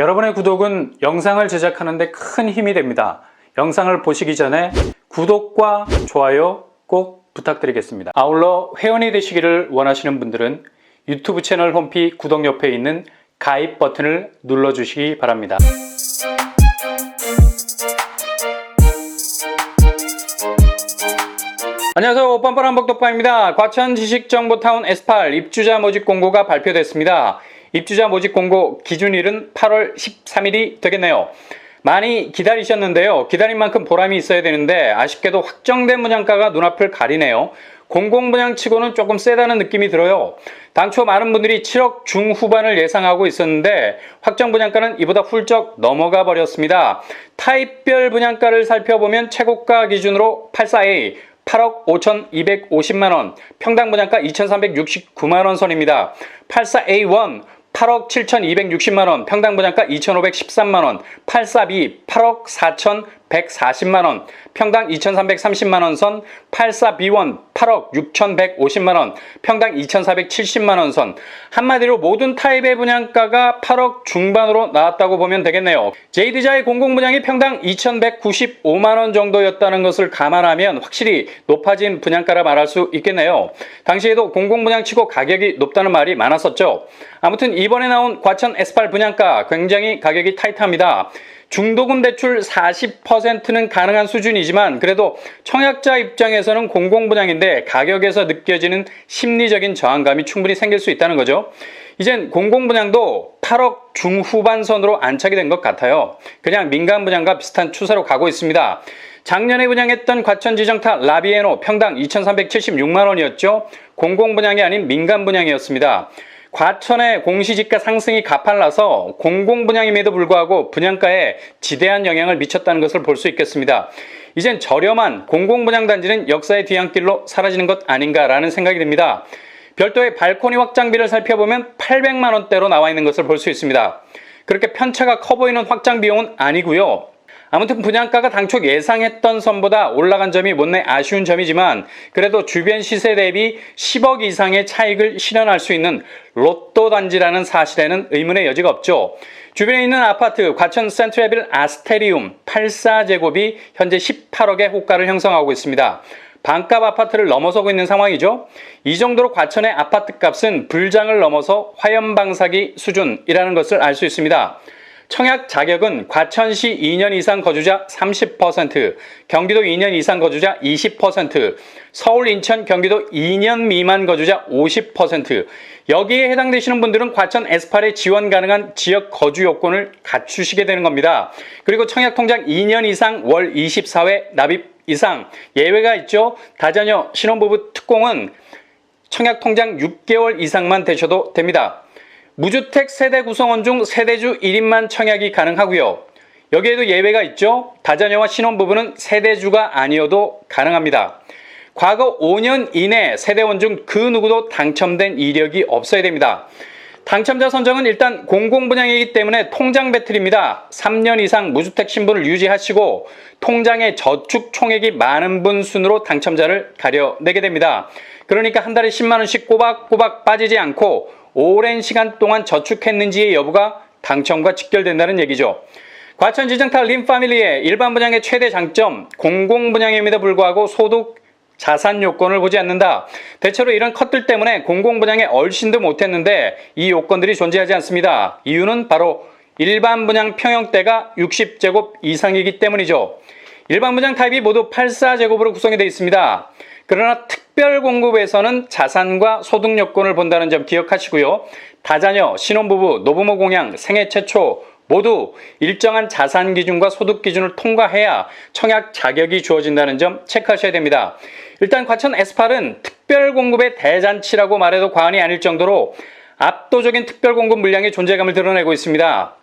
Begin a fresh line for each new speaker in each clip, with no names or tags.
여러분의 구독은 영상을 제작하는 데 큰 힘이 됩니다. 영상을 보시기 전에 구독과 좋아요 꼭 부탁드리겠습니다. 아울러 회원이 되시기를 원하시는 분들은 유튜브 채널 홈피 구독 옆에 있는 가입 버튼을 눌러주시기 바랍니다. 안녕하세요. 뻔뻔한 복덕방입니다. 과천 지식정보타운 S8 입주자 모집 공고가 발표됐습니다. 입주자 모집 공고 기준일은 8월 13일이 되겠네요. 많이 기다리셨는데요. 기다린 만큼 보람이 있어야 되는데 아쉽게도 확정된 분양가가 눈앞을 가리네요. 공공분양치고는 조금 세다는 느낌이 들어요. 당초 많은 분들이 7억 중후반을 예상하고 있었는데 확정 분양가는 이보다 훌쩍 넘어가 버렸습니다. 타입별 분양가를 살펴보면 최고가 기준으로 84A 8억 5,250만원, 평당 분양가 2,369만원 선입니다. 84A1 8억 7,260만원, 평당 분양가 2,513만원, 84B 8억 4,140만원, 평당 2,330만원 선, 84B1 8억 6,150만원, 평당 2,470만원 선. 한마디로 모든 타입의 분양가가 8억 중반으로 나왔다고 보면 되겠네요. 제이드자의 공공분양이 평당 2,195만원 정도였다는 것을 감안하면 확실히 높아진 분양가라 말할 수 있겠네요. 당시에도 공공분양치고 가격이 높다는 말이 많았었죠. 아무튼 이번에 나온 과천 S8 분양가 굉장히 가격이 타이트합니다. 중도금 대출 40%는 가능한 수준이지만 그래도 청약자 입장에서는 공공분양인데 가격에서 느껴지는 심리적인 저항감이 충분히 생길 수 있다는 거죠. 이젠 공공분양도 8억 중후반 선으로 안착이 된 것 같아요. 그냥 민간분양과 비슷한 추세로 가고 있습니다. 작년에 분양했던 과천지정타 라비에노 평당 2,376만원이었죠. 공공분양이 아닌 민간분양이었습니다. 과천의 공시지가 상승이 가팔라서 공공분양임에도 불구하고 분양가에 지대한 영향을 미쳤다는 것을 볼 수 있겠습니다. 이젠 저렴한 공공분양단지는 역사의 뒤안길로 사라지는 것 아닌가라는 생각이 듭니다. 별도의 발코니 확장비를 살펴보면 800만원대로 나와 있는 것을 볼 수 있습니다. 그렇게 편차가 커 보이는 확장 비용은 아니고요. 아무튼 분양가가 당초 예상했던 선보다 올라간 점이 못내 아쉬운 점이지만 그래도 주변 시세 대비 10억 이상의 차익을 실현할 수 있는 로또 단지라는 사실에는 의문의 여지가 없죠. 주변에 있는 아파트 과천 센트레빌 아스테리움 84제곱이 현재 18억의 호가를 형성하고 있습니다. 반값 아파트를 넘어서고 있는 상황이죠. 이 정도로 과천의 아파트 값은 불장을 넘어서 화염방사기 수준이라는 것을 알 수 있습니다. 청약 자격은 과천시 2년 이상 거주자 30%, 경기도 2년 이상 거주자 20%, 서울, 인천, 경기도 2년 미만 거주자 50%. 여기에 해당되시는 분들은 과천 S8에 지원 가능한 지역 거주 요건을 갖추시게 되는 겁니다. 그리고 청약통장 2년 이상 월 24회 납입 이상, 예외가 있죠. 다자녀 신혼부부 특공은 청약통장 6개월 이상만 되셔도 됩니다. 무주택 세대 구성원 중 세대주 1인만 청약이 가능하고요. 여기에도 예외가 있죠. 다자녀와 신혼부부는 세대주가 아니어도 가능합니다. 과거 5년 이내 세대원 중 그 누구도 당첨된 이력이 없어야 됩니다. 당첨자 선정은 일단 공공분양이기 때문에 통장 배틀입니다. 3년 이상 무주택 신분을 유지하시고 통장에 저축 총액이 많은 분 순으로 당첨자를 가려내게 됩니다. 그러니까 한 달에 10만원씩 꼬박꼬박 빠지지 않고 오랜 시간 동안 저축했는지의 여부가 당첨과 직결된다는 얘기죠. 과천지정타 림파밀리의 일반 분양의 최대 장점, 공공분양임에도 불구하고 소득, 자산 요건을 보지 않는다. 대체로 이런 컷들 때문에 공공분양에 얼씬도 못했는데 이 요건들이 존재하지 않습니다. 이유는 바로 일반 분양 평형대가 60제곱 이상이기 때문이죠. 일반 분양 타입이 모두 84제곱으로 구성이 되어 있습니다. 그러나 특별 공급에서는 자산과 소득 요건을 본다는 점 기억하시고요. 다자녀, 신혼부부, 노부모 공양, 생애 최초 모두 일정한 자산 기준과 소득 기준을 통과해야 청약 자격이 주어진다는 점 체크하셔야 됩니다. 일단 과천 S8은 특별 공급의 대잔치라고 말해도 과언이 아닐 정도로 압도적인 특별 공급 물량의 존재감을 드러내고 있습니다.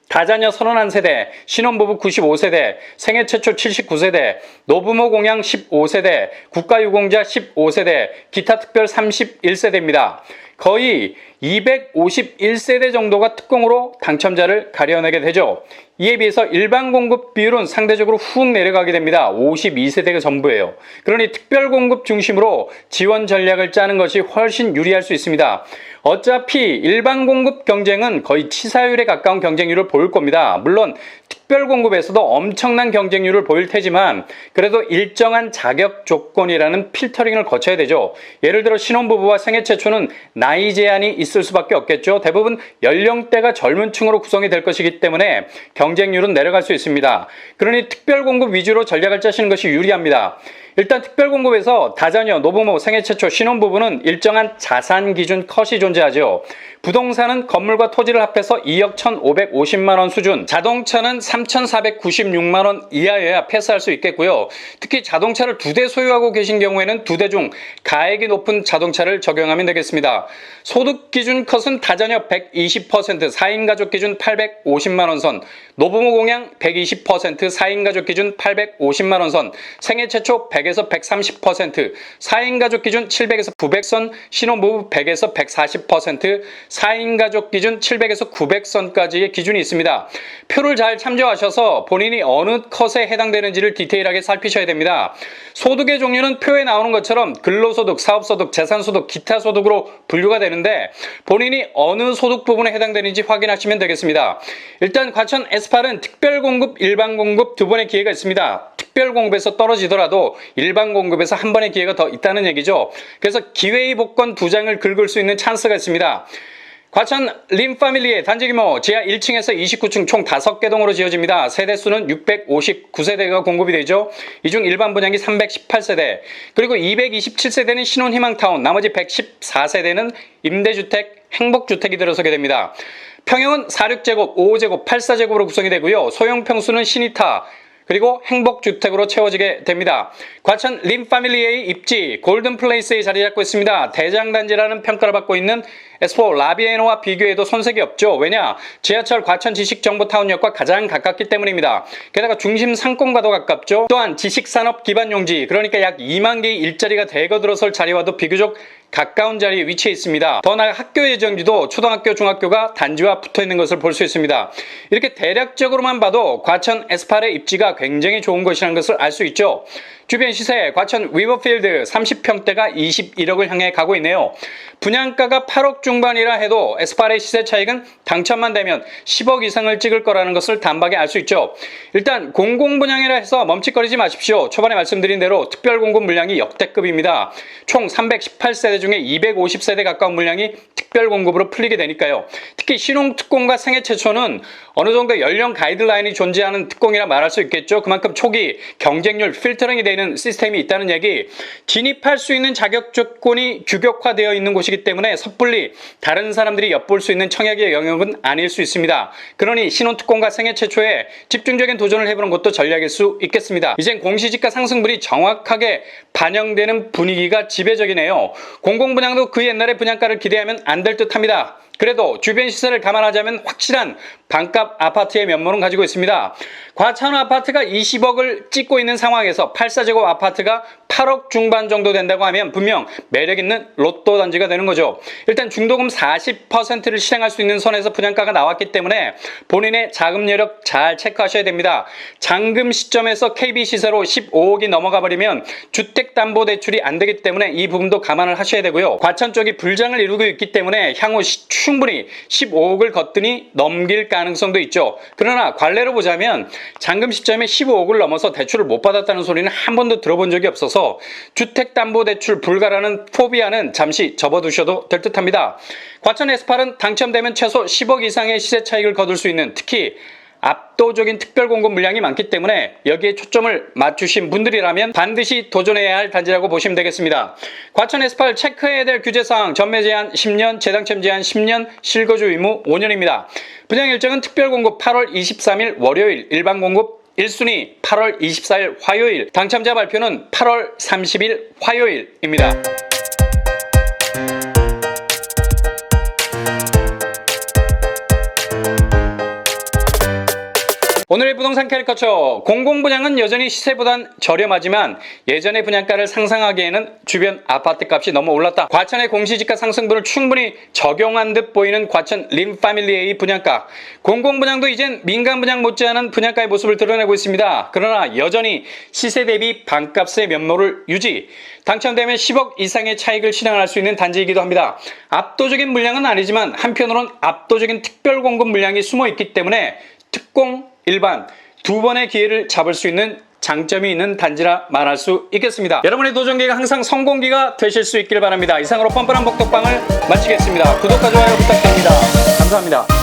다자녀 31세대, 신혼부부 95세대, 생애 최초 79세대, 노부모 공양 15세대, 국가유공자 15세대, 기타 특별 31세대입니다. 거의 251세대 정도가 특공으로 당첨자를 가려내게 되죠. 이에 비해서 일반 공급 비율은 상대적으로 훅 내려가게 됩니다. 52세대가 전부예요. 그러니 특별 공급 중심으로 지원 전략을 짜는 것이 훨씬 유리할 수 있습니다. 어차피 일반 공급 경쟁은 거의 치사율에 가까운 경쟁률을 보일 겁니다. 물론 특별 공급에서도 엄청난 경쟁률을 보일 테지만 그래도 일정한 자격 조건이라는 필터링을 거쳐야 되죠. 예를 들어 신혼부부와 생애 최초는 나이 제한이 있을 수밖에 없겠죠. 대부분 연령대가 젊은 층으로 구성이 될 것이기 때문에 경쟁률은 내려갈 수 있습니다. 그러니 특별 공급 위주로 전략을 짜시는 것이 유리합니다. 일단 특별공급에서 다자녀, 노부모, 생애 최초, 신혼부부는 일정한 자산 기준 컷이 존재하죠. 부동산은 건물과 토지를 합해서 2억 1,550만 원 수준, 자동차는 3,496만 원 이하여야 패스할 수 있겠고요. 특히 자동차를 2대 소유하고 계신 경우에는 2대 중 가액이 높은 자동차를 적용하면 되겠습니다. 소득 기준 컷은 다자녀 120%, 4인 가족 기준 850만 원 선, 노부모 공양 120%, 4인 가족 기준 850만 원 선, 생애 최초 100에서 130%, 4인 가족 기준 700에서 900선, 신혼부부 100에서 140%, 4인 가족 기준 700에서 900선까지의 기준이 있습니다. 표를 잘 참조하셔서 본인이 어느 컷에 해당되는지를 디테일하게 살피셔야 됩니다. 소득의 종류는 표에 나오는 것처럼 근로소득, 사업소득, 재산소득, 기타소득으로 분류가 되는데 본인이 어느 소득 부분에 해당되는지 확인하시면 되겠습니다. 일단 과천 S8은 특별공급, 일반공급 두 번의 기회가 있습니다. 특별공급에서 떨어지더라도 일반공급에서 한 번의 기회가 더 있다는 얘기죠. 그래서 기회의 복권 2장을 긁을 수 있는 찬스가 있습니다. 과천 림파밀리의 단지 규모 지하 1층에서 29층 총 5개 동으로 지어집니다. 세대수는 659세대가 공급이 되죠. 이 중 일반 분양이 318세대, 그리고 227세대는 신혼희망타운, 나머지 114세대는 임대주택, 행복주택이 들어서게 됩니다. 평형은 46제곱, 55제곱, 84제곱으로 구성이 되고요. 소형평수는 신이타, 그리고 행복주택으로 채워지게 됩니다. 과천 림파밀리의 입지 골든플레이스에 자리 잡고 있습니다. 대장단지라는 평가를 받고 있는 S4 라비에노와 비교해도 손색이 없죠. 왜냐? 지하철 과천 지식정보타운역과 가장 가깝기 때문입니다. 게다가 중심 상권과도 가깝죠. 또한 지식산업 기반용지, 그러니까 약 2만 개의 일자리가 대거 들어설 자리와도 비교적 가까운 자리에 위치해 있습니다. 더 나아가 학교 예정지도 초등학교, 중학교가 단지와 붙어 있는 것을 볼 수 있습니다. 이렇게 대략적으로만 봐도 과천 S8의 입지가 굉장히 좋은 것이라는 것을 알 수 있죠. 주변 시세, 과천 위버필드 30평대가 21억을 향해 가고 있네요. 분양가가 8억 중반이라 해도 S8의 시세 차익은 당첨만 되면 10억 이상을 찍을 거라는 것을 단박에 알 수 있죠. 일단 공공분양이라 해서 멈칫거리지 마십시오. 초반에 말씀드린 대로 특별공급 물량이 역대급입니다. 총 318세대 중에 250세대 가까운 물량이 특별공급으로 풀리게 되니까요. 특히 신혼특공과 생애 최초는 어느 정도 연령 가이드라인이 존재하는 특공이라 말할 수 있겠죠. 그만큼 초기 경쟁률 필터링이 되는 시스템이 있다는 얘기, 진입할 수 있는 자격 조건이 규격화되어 있는 곳이기 때문에 섣불리 다른 사람들이 엿볼 수 있는 청약의 영역은 아닐 수 있습니다. 그러니 신혼특공과 생애 최초에 집중적인 도전을 해보는 것도 전략일 수 있겠습니다. 이젠 공시지가 상승분이 정확하게 반영되는 분위기가 지배적이네요. 공공분양도 그 옛날의 분양가를 기대하면 안 될 듯합니다. 그래도 주변 시세를 감안하자면 확실한 반값 아파트의 면모는 가지고 있습니다. 과천 아파트가 20억을 찍고 있는 상황에서 84제곱 아파트가 8억 중반 정도 된다고 하면 분명 매력있는 로또 단지가 되는 거죠. 일단 중도금 40%를 실행할 수 있는 선에서 분양가가 나왔기 때문에 본인의 자금 여력 잘 체크하셔야 됩니다. 잔금 시점에서 KB 시세로 15억이 넘어가 버리면 주택담보대출이 안 되기 때문에 이 부분도 감안을 하셔야 되고요. 과천 쪽이 불장을 이루고 있기 때문에 향후 충분히 15억을 걷더니 넘길 가능성도 있죠. 그러나 관례로 보자면 잔금 시점에 15억을 넘어서 대출을 못 받았다는 소리는 한 번도 들어본 적이 없어서 주택담보대출 불가라는 포비아는 잠시 접어두셔도 될 듯합니다. 과천 S8은 당첨되면 최소 10억 이상의 시세 차익을 거둘 수 있는, 특히 압도적인 특별공급 물량이 많기 때문에 여기에 초점을 맞추신 분들이라면 반드시 도전해야 할 단지라고 보시면 되겠습니다. 과천 S8 체크해야 될 규제사항: 전매 제한 10년, 재당첨 제한 10년, 실거주 의무 5년입니다. 분양 일정은 특별공급 8월 23일 월요일, 일반공급 1순위 8월 24일 화요일, 당첨자 발표는 8월 30일 화요일입니다. 오늘의 부동산 캐리커처. 공공분양은 여전히 시세보단 저렴하지만 예전의 분양가를 상상하기에는 주변 아파트값이 너무 올랐다. 과천의 공시지가 상승분을 충분히 적용한 듯 보이는 과천 림파밀리의 분양가. 공공분양도 이젠 민간분양 못지않은 분양가의 모습을 드러내고 있습니다. 그러나 여전히 시세 대비 반값의 면모를 유지. 당첨되면 10억 이상의 차익을 실현할 수 있는 단지이기도 합니다. 압도적인 물량은 아니지만 한편으론 압도적인 특별 공급 물량이 숨어 있기 때문에 특공, 일반 두 번의 기회를 잡을 수 있는 장점이 있는 단지라 말할 수 있겠습니다. 여러분의 도전기가 항상 성공기가 되실 수 있길 바랍니다. 이상으로 뻔뻔한 복덕방을 마치겠습니다. 구독과 좋아요 부탁드립니다. 감사합니다.